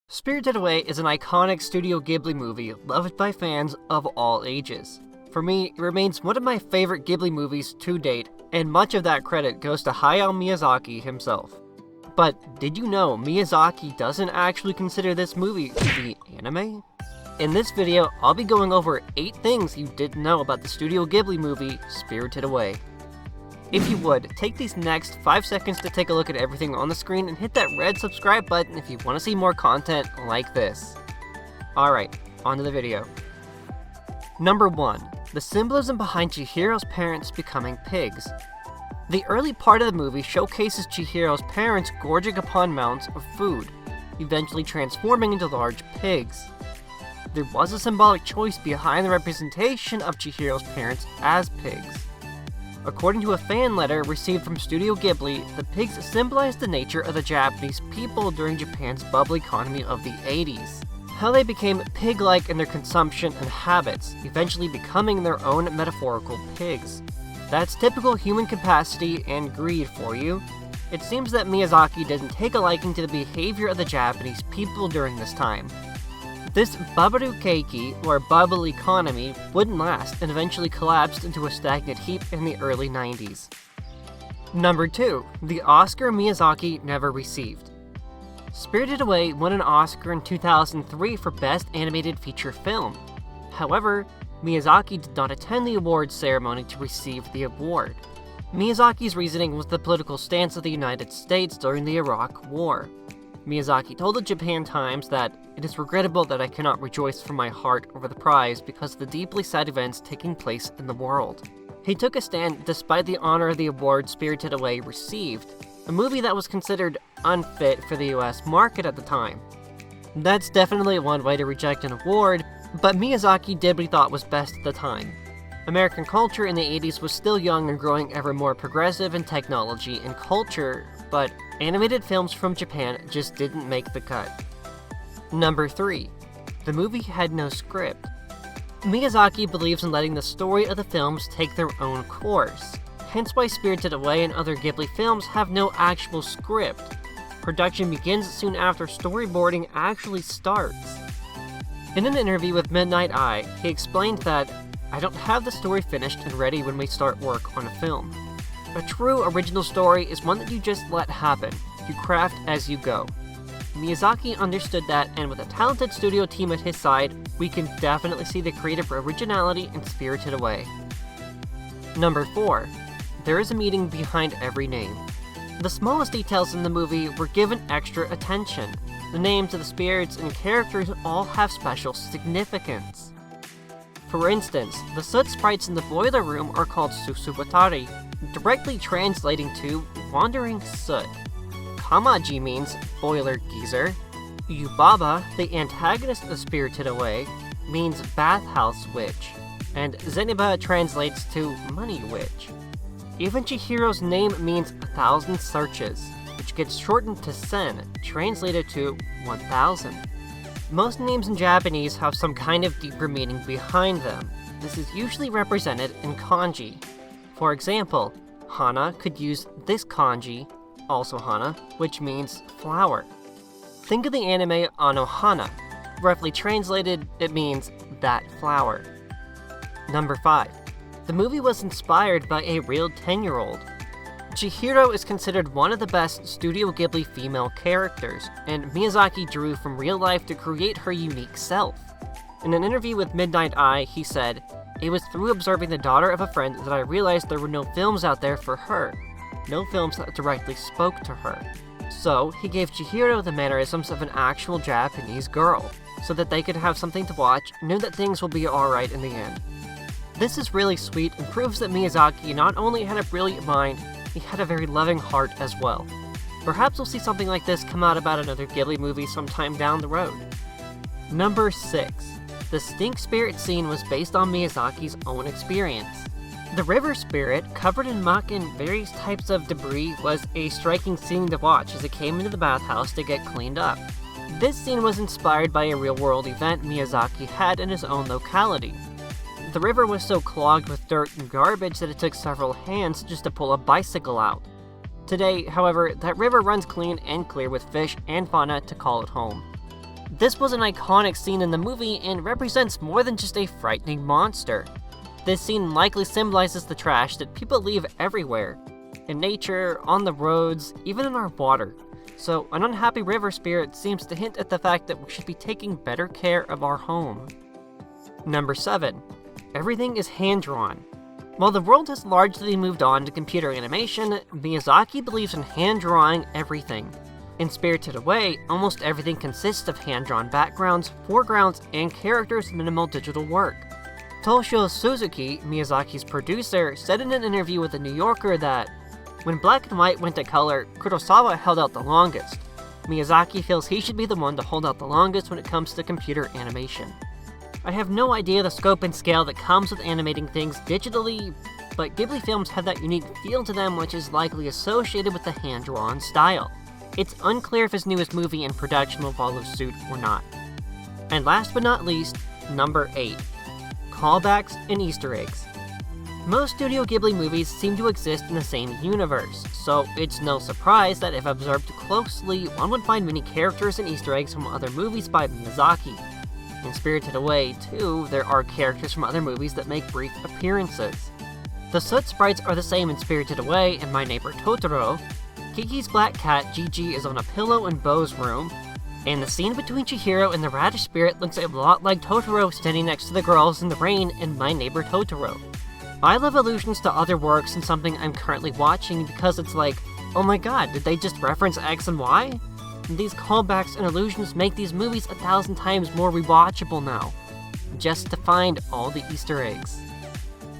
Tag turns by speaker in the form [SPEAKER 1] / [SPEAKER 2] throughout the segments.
[SPEAKER 1] Spirited Away is an iconic Studio Ghibli movie loved by fans of all ages. For me, it remains one of my favorite Ghibli movies to date, and much of that credit goes to Hayao Miyazaki himself. But did you know Miyazaki doesn't actually consider this movie to be anime? In this video, I'll be going over 8 things you didn't know about the Studio Ghibli movie Spirited Away. If you would, take these next 5 seconds to take a look at everything on the screen and hit that red subscribe button if you want to see more content like this. Alright, on to the video. Number 1. The symbolism behind Chihiro's parents becoming pigs. The early part of the movie showcases Chihiro's parents gorging upon mounds of food, eventually transforming into large pigs. There was a symbolic choice behind the representation of Chihiro's parents as pigs. According to a fan letter received from Studio Ghibli, the pigs symbolized the nature of the Japanese people during Japan's bubble economy of the 80s. How they became pig-like in their consumption and habits, eventually becoming their own metaphorical pigs. That's typical human capacity and greed for you. It seems that Miyazaki didn't take a liking to the behavior of the Japanese people during this time. This Babaru Keiki, or bubble economy, wouldn't last and eventually collapsed into a stagnant heap in the early 90s. Number 2. The Oscar Miyazaki never received. Spirited Away won an Oscar in 2003 for Best Animated Feature Film. However, Miyazaki did not attend the awards ceremony to receive the award. Miyazaki's reasoning was the political stance of the United States during the Iraq War. Miyazaki told the Japan Times that, "It is regrettable that I cannot rejoice from my heart over the prize because of the deeply sad events taking place in the world." He took a stand despite the honor of the award Spirited Away received, a movie that was considered unfit for the US market at the time. That's definitely one way to reject an award, but Miyazaki did what he thought was best at the time. American culture in the 80s was still young and growing ever more progressive in technology and culture, but animated films from Japan just didn't make the cut. Number 3. The movie had no script. Miyazaki believes in letting the story of the films take their own course, hence why Spirited Away and other Ghibli films have no actual script. Production begins soon after storyboarding actually starts. In an interview with Midnight Eye, he explained that, "I don't have the story finished and ready when we start work on a film. A true original story is one that you just let happen. You craft as you go." Miyazaki understood that, and with a talented studio team at his side, we can definitely see the creative originality in Spirited Away. Number 4. There is a meaning behind every name. The smallest details in the movie were given extra attention. The names of the spirits and characters all have special significance. For instance, the soot sprites in the boiler room are called Susubatari, directly translating to wandering soot. Kamaji means boiler geyser. Yubaba, the antagonist of Spirited Away, means bathhouse witch, and Zeniba translates to money witch. Even Chihiro's name means 1,000 searches, which gets shortened to Sen, translated to 1,000. Most names in Japanese have some kind of deeper meaning behind them. This is usually represented in kanji. For example, Hana could use this kanji, also Hana, which means flower. Think of the anime Anohana. Roughly translated, it means that flower. Number 5. The movie was inspired by a real 10-year-old. Chihiro is considered one of the best Studio Ghibli female characters, and Miyazaki drew from real life to create her unique self. In an interview with Midnight Eye, he said, "It was through observing the daughter of a friend that I realized there were no films out there for her. No films that directly spoke to her. So, he gave Chihiro the mannerisms of an actual Japanese girl, so that they could have something to watch and knew that things will be alright in the end." This is really sweet and proves that Miyazaki not only had a brilliant mind, he had a very loving heart as well. Perhaps we'll see something like this come out about another Ghibli movie sometime down the road. Number 6. The stink spirit scene was based on Miyazaki's own experience. The river spirit, covered in muck and various types of debris, was a striking scene to watch as it came into the bathhouse to get cleaned up. This scene was inspired by a real-world event Miyazaki had in his own locality. The river was so clogged with dirt and garbage that it took several hands just to pull a bicycle out. Today, however, that river runs clean and clear with fish and fauna to call it home. This was an iconic scene in the movie and represents more than just a frightening monster. This scene likely symbolizes the trash that people leave everywhere, in nature, on the roads, even in our water. So an unhappy river spirit seems to hint at the fact that we should be taking better care of our home. Number 7. Everything is hand-drawn. While the world has largely moved on to computer animation, Miyazaki believes in hand-drawing everything. In Spirited Away, almost everything consists of hand-drawn backgrounds, foregrounds, and characters' minimal digital work. Toshio Suzuki, Miyazaki's producer, said in an interview with The New Yorker that, "When black and white went to color, Kurosawa held out the longest. Miyazaki feels he should be the one to hold out the longest when it comes to computer animation." I have no idea the scope and scale that comes with animating things digitally, but Ghibli films have that unique feel to them which is likely associated with the hand-drawn style. It's unclear if his newest movie in production will follow suit or not. And last but not least, number 8. Callbacks and Easter eggs. Most Studio Ghibli movies seem to exist in the same universe, so it's no surprise that if observed closely, one would find many characters and Easter eggs from other movies by Miyazaki. In Spirited Away, too, there are characters from other movies that make brief appearances. The soot sprites are the same in Spirited Away and My Neighbor Totoro. Kiki's black cat, Jiji, is on a pillow in Bo's room, and the scene between Chihiro and the radish spirit looks a lot like Totoro standing next to the girls in the rain in My Neighbor Totoro. I love allusions to other works and something I'm currently watching because it's like, oh my god, did they just reference X and Y? And these callbacks and allusions make these movies 1,000 times more rewatchable now, just to find all the Easter eggs.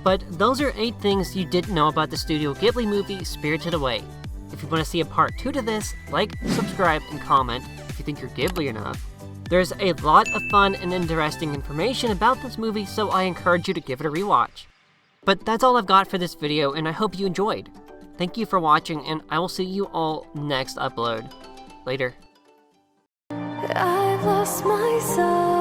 [SPEAKER 1] But those are 8 things you didn't know about the Studio Ghibli movie Spirited Away. If you want to see a part 2 to this, like, subscribe, and comment if you think you're Ghibli enough. There's a lot of fun and interesting information about this movie, so I encourage you to give it a rewatch. But that's all I've got for this video, and I hope you enjoyed. Thank you for watching, and I will see you all next upload. Later.
[SPEAKER 2] I've lost myself.